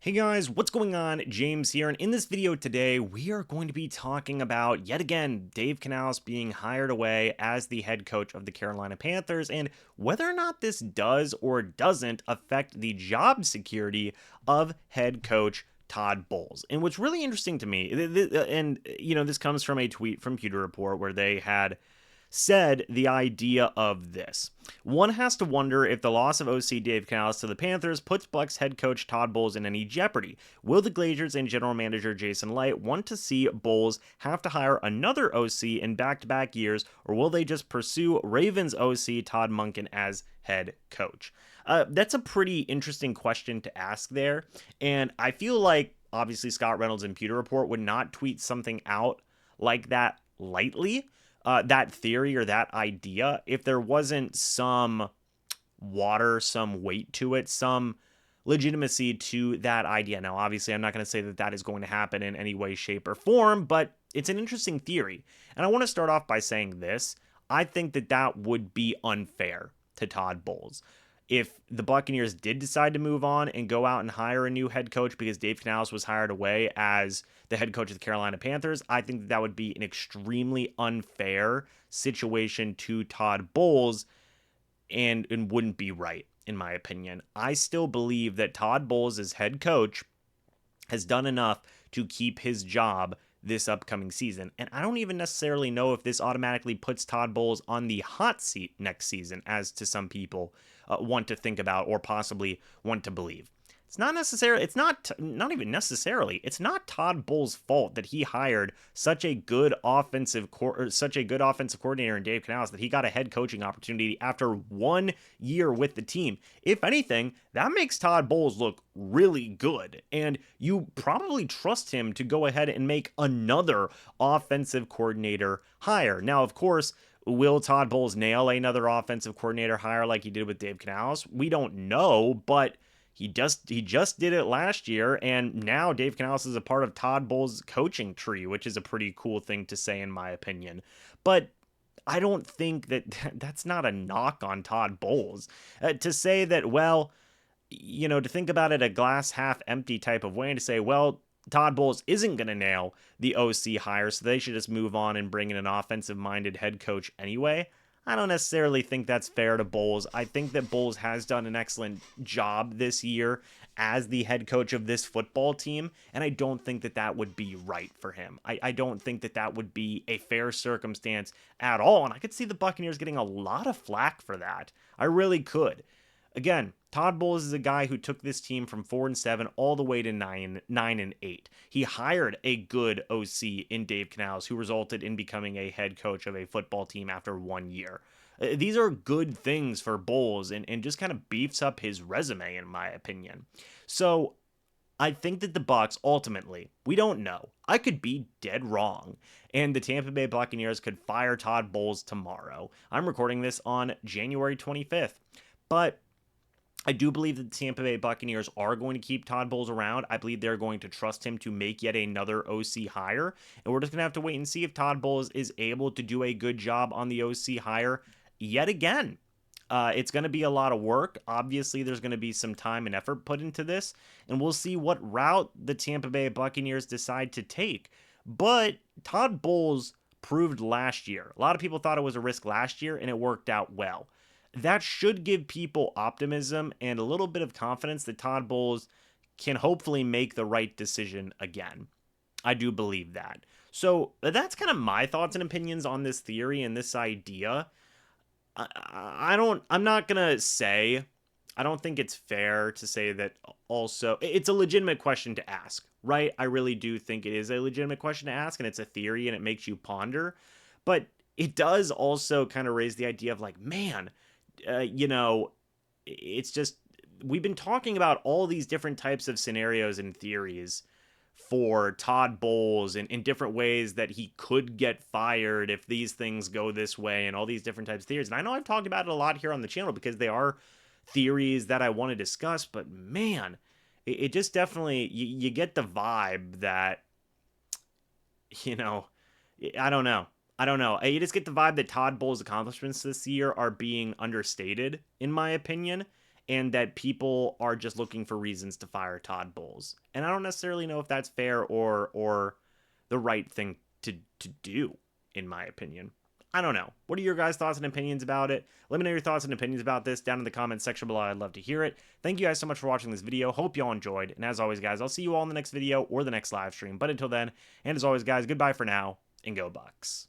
Hey guys, what's going on? James here, and in this video today, we are going to be talking about, yet again, Dave Canales being hired away as the head coach of the Carolina Panthers, and whether or not this does or doesn't affect the job security of head coach Todd Bowles. And what's really interesting to me, and this comes from a tweet from Pewter Report where they had said the idea of this. One has to wonder if the loss of OC Dave Canales to the Panthers puts Bucs head coach Todd Bowles in any jeopardy. Will the Glazers and general manager Jason Licht want to see Bowles have to hire another OC in back-to-back years, or will they just pursue Ravens OC Todd Monken as head coach? That's a pretty interesting question to ask there, and I feel like obviously Scott Reynolds and Pewter Report would not tweet something out like that lightly. That theory or that idea, if there wasn't some some weight to it, some legitimacy to that idea. Now, obviously, I'm not going to say that that is going to happen in any way, shape, or form, but it's an interesting theory. And I want to start off by saying this. I think that that would be unfair to Todd Bowles. If the Buccaneers did decide to move on and go out and hire a new head coach because Dave Canales was hired away as the head coach of the Carolina Panthers, I think that would be an extremely unfair situation to Todd Bowles and wouldn't be right, in my opinion. I still believe that Todd Bowles as head coach has done enough to keep his job this upcoming season. And I don't even necessarily know if this automatically puts Todd Bowles on the hot seat next season, as to some people want to think about or possibly want to believe. It's not necessarily, not even necessarily, it's not Todd Bowles' fault that he hired such a good offensive coordinator in Dave Canales that he got a head coaching opportunity after 1 year with the team. If anything, that makes Todd Bowles look really good, and you probably trust him to go ahead and make another offensive coordinator hire. Now, of course, will Todd Bowles nail another offensive coordinator hire like he did with Dave Canales? We don't know, but he just did it last year, and now Dave Canales is a part of Todd Bowles' coaching tree, which is a pretty cool thing to say in my opinion. But I don't think that's not a knock on Todd Bowles. To say that, well, to think about it a glass half empty type of way and to say, well, Todd Bowles isn't going to nail the OC hire, so they should just move on and bring in an offensive-minded head coach anyway. I don't necessarily think that's fair to Bowles. I think that Bowles has done an excellent job this year as the head coach of this football team, and I don't think that that would be right for him. I don't think that that would be a fair circumstance at all, and I could see the Buccaneers getting a lot of flack for that. I really could. Again, Todd Bowles is a guy who took this team from 4-7 all the way to 9-8. He hired a good OC in Dave Canales, who resulted in becoming a head coach of a football team after 1 year. These are good things for Bowles and just kind of beefs up his resume, in my opinion. So I think that the Bucs ultimately, we don't know. I could be dead wrong, and the Tampa Bay Buccaneers could fire Todd Bowles tomorrow. I'm recording this on January 25th, but I do believe that the Tampa Bay Buccaneers are going to keep Todd Bowles around. I believe they're going to trust him to make yet another OC hire. And we're just going to have to wait and see if Todd Bowles is able to do a good job on the OC hire yet again. It's going to be a lot of work. Obviously, there's going to be some time and effort put into this. And we'll see what route the Tampa Bay Buccaneers decide to take. But Todd Bowles proved last year. A lot of people thought it was a risk last year, and it worked out well. That should give people optimism and a little bit of confidence that Todd Bowles can hopefully make the right decision again. I do believe that. So that's kind of my thoughts and opinions on this theory and this idea. I'm not going to say, I don't think it's fair to say that also, it's a legitimate question to ask, right? I really do think it is a legitimate question to ask, and it's a theory and it makes you ponder. But it does also kind of raise the idea of like, man, it's just, we've been talking about all these different types of scenarios and theories for Todd Bowles in different ways that he could get fired if these things go this way and all these different types of theories. And I know I've talked about it a lot here on the channel because they are theories that I want to discuss, but man, it just definitely, you get the vibe that, I don't know. You just get the vibe that Todd Bowles' accomplishments this year are being understated, in my opinion. and that people are just looking for reasons to fire Todd Bowles. And I don't necessarily know if that's fair or the right thing to do, in my opinion. I don't know. What are your guys' thoughts and opinions about it? Let me know your thoughts and opinions about this down in the comments section below. I'd love to hear it. Thank you guys so much for watching this video. Hope y'all enjoyed. And as always, guys, I'll see you all in the next video or the next live stream. But until then, and as always, guys, goodbye for now, and go Bucs.